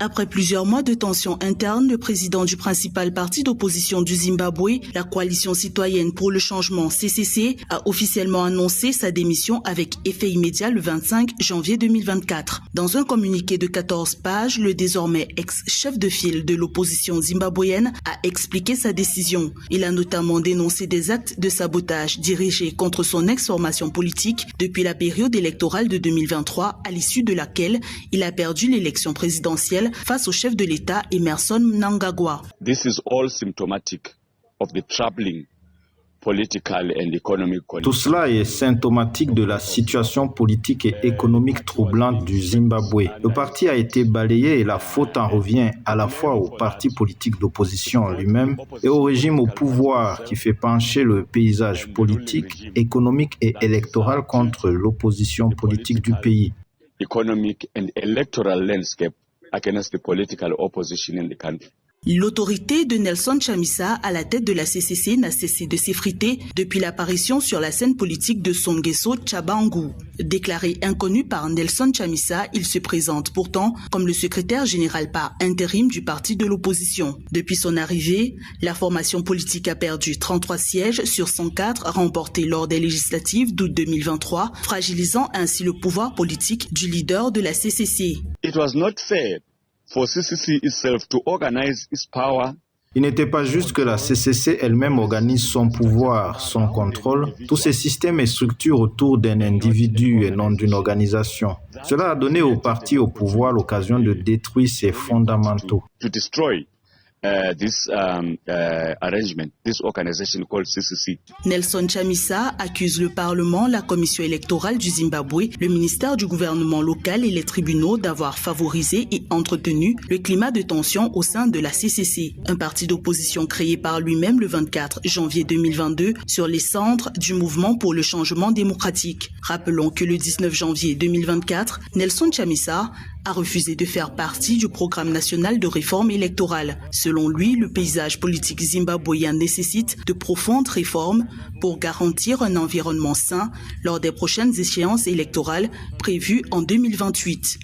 Après plusieurs mois de tensions internes, le président du principal parti d'opposition du Zimbabwe, la Coalition citoyenne pour le changement CCC, a officiellement annoncé sa démission avec effet immédiat le 25 janvier 2024. Dans un communiqué de 14 pages, le désormais ex-chef de file de l'opposition zimbabwéenne a expliqué sa décision. Il a notamment dénoncé des actes de sabotage dirigés contre son ex-formation politique depuis la période électorale de 2023, à l'issue de laquelle il a perdu l'élection présidentielle face au chef de l'État Emmerson Mnangagwa. This is all symptomatic of the troubling political and economic conditions. Tout cela est symptomatique de la situation politique et économique troublante du Zimbabwe. Le parti a été balayé et la faute en revient à la fois au parti politique d'opposition lui-même et au régime au pouvoir qui fait pencher le paysage politique, économique et électoral contre l'opposition politique du pays. Economic and electoral landscape against the political opposition in the country. L'autorité de Nelson Chamisa à la tête de la CCC n'a cessé de s'effriter depuis l'apparition sur la scène politique de Songeso Tchabangu. Déclaré inconnu par Nelson Chamisa, il se présente pourtant comme le secrétaire général par intérim du parti de l'opposition. Depuis son arrivée, la formation politique a perdu 33 sièges sur 104 remportés lors des législatives d'août 2023, fragilisant ainsi le pouvoir politique du leader de la CCC. It was not fair for CCC itself to organize its power. Il n'était pas juste que la CCC elle-même organise son pouvoir, son contrôle, tous ces systèmes et structures autour d'un individu et non d'une organisation. Cela a donné au parti au pouvoir l'occasion de détruire ses fondamentaux. To destroy this arrangement, this organization called CCC. Nelson Chamisa accuse le Parlement, la Commission électorale du Zimbabwe, le ministère du gouvernement local et les tribunaux d'avoir favorisé et entretenu le climat de tension au sein de la CCC, un parti d'opposition créé par lui-même le 24 janvier 2022 sur les cendres du mouvement pour le changement démocratique. Rappelons que le 19 janvier 2024, Nelson Chamisa a refusé de faire partie du programme national de réforme électorale. Selon lui, le paysage politique zimbabwéen nécessite de profondes réformes pour garantir un environnement sain lors des prochaines échéances électorales prévues en 2028.